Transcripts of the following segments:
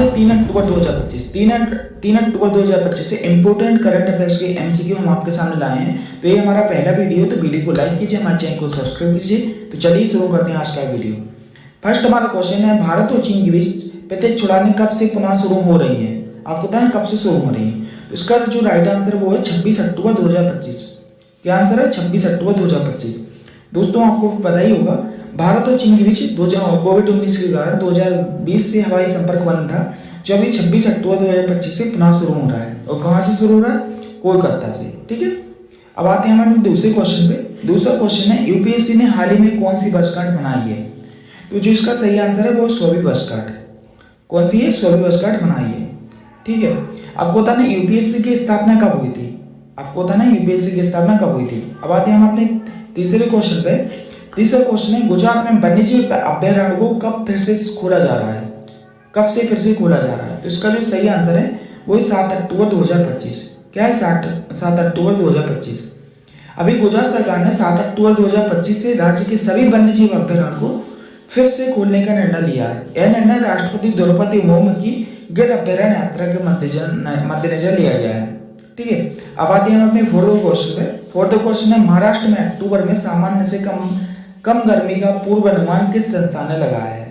आज है 3 अक्टूबर 2025। 3 अक्टूबर 2025 से इंपोर्टेंट करंट अफेयर्स के एमसीक्यू हम आपके सामने लाए हैं। तो ये हमारा पहला वीडियो, तो वीडियो को लाइक कीजिए, हमारे चैनल को सब्सक्राइब कीजिए। तो चलिए शुरू करते हैं आज का वीडियो। फर्स्ट हमारा क्वेश्चन है, भारत और चीन के बीच प्रत्यक्ष उड़ानें कब से पुनः शुरू हो रही हैं? आपको पता है कब से शुरू हो रही है? तो इसका जो राइट आंसर वो है 26 अक्टूबर 2025। क्या आंसर है? 26 अक्टूबर 2025। दोस्तों आपको पता ही होगा, भारत और चीन के बीच कोविड-19 के कारण 2020 से हवाई संपर्क बंद था, जो अभी 26 अक्टूबर 2025 से पुनः शुरू हो रहा है। और कहाँ से शुरू हो रहा है? कोलकाता से। ठीक है, अब आते हैं हमारे दूसरे क्वेश्चन पे। दूसरा क्वेश्चन है, यूपीएससी ने हाल ही में कौन सी वर्षगांठ मनाई है? तो जो इसका सही आंसर है वो 100वीं वर्षगांठ। कौन सी है? 100वीं वर्षगांठ मनाई है। ठीक है, आपको पता है यूपीएससी की स्थापना कब हुई थी? आपको पता है यूपीएससी की स्थापना कब हुई थी? अब आते हैं हम अपने तीसरे क्वेश्चन पे। तीसरा क्वेश्चन है, गुजरात में वन्यजीव अभ्यारण्य को कब फिर से खोला जा रहा है? कब से फिर से खोला जा रहा है? तो इसका जो सही आंसर है वो 7 अक्टूबर 2025। क्या है? 7 अक्टूबर 2025। अभी गुजरात सरकार ने 7 अक्टूबर 2025 से राज्य के सभी वन्यजीव अभ्यारण्य को फिर से खोलने का निर्णय लिया है। यह निर्णय राष्ट्रपति द्रौपदी मुर्मू की गिर अभ्यारण्य यात्रा के मद्देनजर लिया गया है। ठीक है, अब आते हैं अपने फोर्थ क्वेश्चन पे। फोर्थ क्वेश्चन है, महाराष्ट्र में अक्टूबर में सामान्य से कम गर्मी का पूर्वानुमान किस संस्थान ने लगाया है?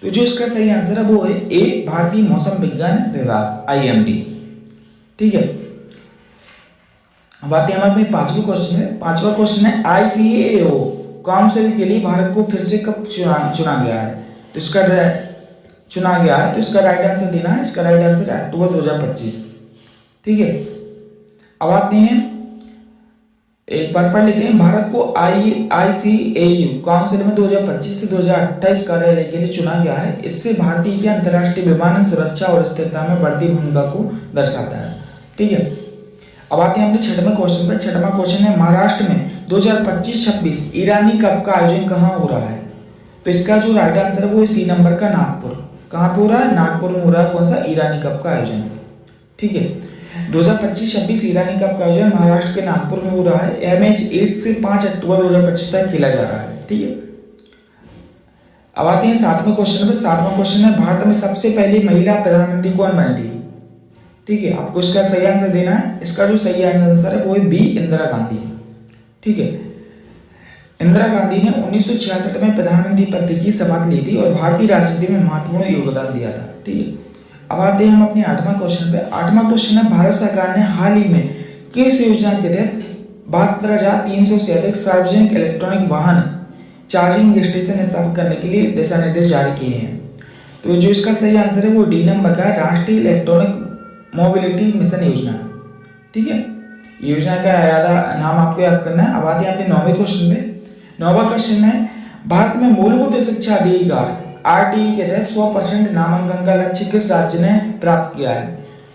तो जो इसका सही आंसर है वो है ए, भारतीय मौसम विज्ञान विभाग, IMD। ठीक है, अब आते हैं हम अपने पांचवें क्वेश्चन में। पांचवा क्वेश्चन है, ICAO काउंसिल के लिए भारत को फिर से कब चुना गया है? तो इसका तो इसका राइट आंसर देना है। इसका राइट आंसर है अक्टूबर 2025। ठीक है, अब आते हैं, एक बार पढ़ लेते हैं। भारत को ICAO काउंसिल में 2025 से 2028 कार्यालय के लिए चुना गया है। इससे भारतीय की अंतर्राष्ट्रीय विमानन सुरक्षा और स्थिरता में बढ़ती भूमिका को दर्शाता है। ठीक है, अब आते हैं अपने छठवें क्वेश्चन पर। छठवां क्वेश्चन है, महाराष्ट्र में 2025-26 ईरानी कप का आयोजन कहाँ हो रहा है? तो इसका जो राइट आंसर है वो सी नंबर का नागपुर। कहाँ पे हो रहा है? नागपुर में हो रहा है। कौन सा? ईरानी कप का आयोजन। ठीक है, 2025-26 ईरानी कप का आयोजन महाराष्ट्र के नागपुर में हो रहा है। यह मैच 1 से 5 अक्टूबर 2025 तक खेला जा रहा है। ठीक है, अब आते हैं सातवें क्वेश्चन पे। सातवां क्वेश्चन है, भारत में सबसे पहली महिला प्रधानमंत्री कौन बनी थी? ठीक है, आपको इसका सही आंसर देना है। इसका जो सही आंसर है वो है बी, इंदिरा गांधी। ठीक है, इंदिरा गांधी ने 1966 में प्रधानमंत्री पद की शपथ ली थी और भारतीय राजनीति में महत्वपूर्ण योगदान दिया था। ठीक है, अब आते हैं हम अपने आठवां क्वेश्चन पे। आठवां क्वेश्चन है, भारत सरकार ने हाल ही में किस योजना के तहत 72,300 से अधिक सार्वजनिक इलेक्ट्रॉनिक वाहन चार्जिंग स्टेशन स्थापित करने के लिए दिशा निर्देश जारी किए हैं? तो जो इसका सही आंसर है वो डी नंबर का, राष्ट्रीय इलेक्ट्रॉनिक मोबिलिटी मिशन योजना। ठीक है, योजना का नाम आपको याद करना है। अब आते हैं अपने नौवें क्वेश्चन पे। नौवां क्वेश्चन है, भारत में मूलभूत शिक्षा अधिकार RTE के तहत 100% नामांकन का लक्ष्य किस राज्य ने प्राप्त किया है?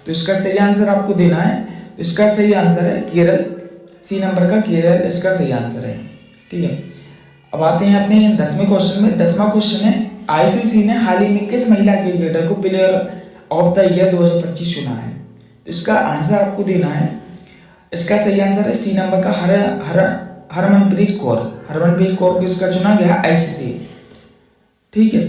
तो इसका सही आंसर आपको देना है। तो इसका सही आंसर है केरल, सी नंबर का केरल इसका सही आंसर है। ठीक है, अब आते हैं अपने 10वें क्वेश्चन में। 10वां क्वेश्चन है, ICC ने हाल ही में किस महिला क्रिकेटर को प्लेयर ऑफ द ईयर 2025 चुना है? तो इसका आंसर आपको देना है। इसका सही आंसर है सी नंबर का हरमनप्रीत कौर। हरमनप्रीत कौर को इसका चुना गया ICC। ठीक है,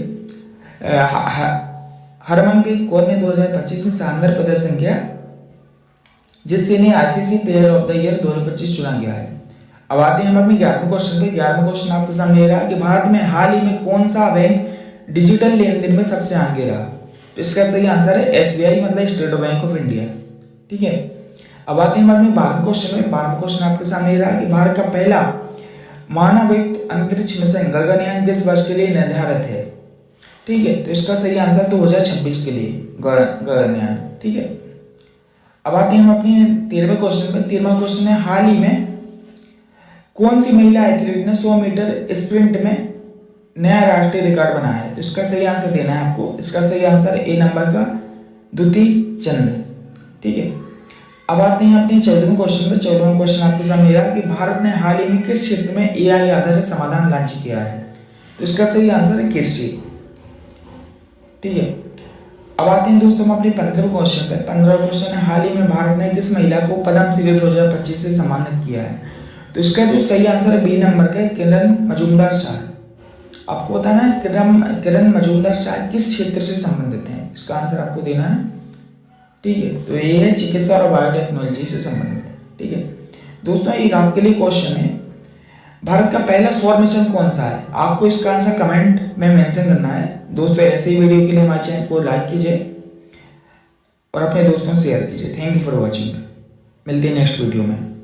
हरमनप्रीत कौर ने 2025 में शानदार प्रदर्शन किया, जिससे इन्हें ICC player of the year 2025 चुना गया है। अब आते हैं हम अपने 11वें क्वेश्चन पे। 11वां क्वेश्चन आपके सामने रहा कि भारत में हाल ही में कौन सा बैंक डिजिटल लेन देन में सबसे आगे रहा? तो इसका सही आंसर है SBI, मतलब स्टेट बैंक ऑफ इंडिया। ठीक है, अब आते हैं हम अपने 12वें क्वेश्चन में। 12वां क्वेश्चन आपके सामने रहा कि भारत का पहला मानवरहित अंतरिक्ष मिशन गगनयान किस वर्ष के लिए निर्धारित है? ठीक है, तो इसका सही आंसर 2026 के लिए गगनयान। ठीक है, अब आते हैं हम अपने 13वें क्वेश्चन पे। 13वां क्वेश्चन है, हाल ही में कौन सी महिला एथलीट ने 100 मीटर स्प्रिंट में नया राष्ट्रीय रिकॉर्ड बनाया है? तो इसका सही आंसर देना है आपको। इसका सही आंसर ए नंबर का, द्युति चंद। ठीक है, अब आते हैं अपने 14वें क्वेश्चन पे। 14वां क्वेश्चन आपके सामने रहा कि भारत ने हाल ही में किस क्षेत्र में AI आधारित समाधान लॉन्च किया है? तो इसका सही आंसर है कृषि। ठीक है, अब आते हैं दोस्तों हम अपने 15वें क्वेश्चन पे। 15वां क्वेश्चन है, हाल ही में भारत ने किस महिला को पद्मश्री 2025 से सम्मानित किया है? तो इसका जो सही आंसर है बी नंबर का, किरण मजूमदार शाह। आपको बताना है किरण मजूमदार शाह किस क्षेत्र से संबंधित हैं, इसका आंसर आपको देना है। ठीक है, तो ये है चिकित्सा और बायोटेक्नोलॉजी से संबंधित है। ठीक है दोस्तों, एक आपके लिए क्वेश्चन है, भारत का पहला सौर मिशन कौन सा है? आपको इसका आंसर कमेंट में मेंशन करना है। दोस्तों ऐसे ही वीडियो के लिए हमारे चैनल को लाइक कीजिए और अपने दोस्तों से शेयर कीजिए। Thank you for watching. मिलते हैं नेक्स्ट वीडियो में।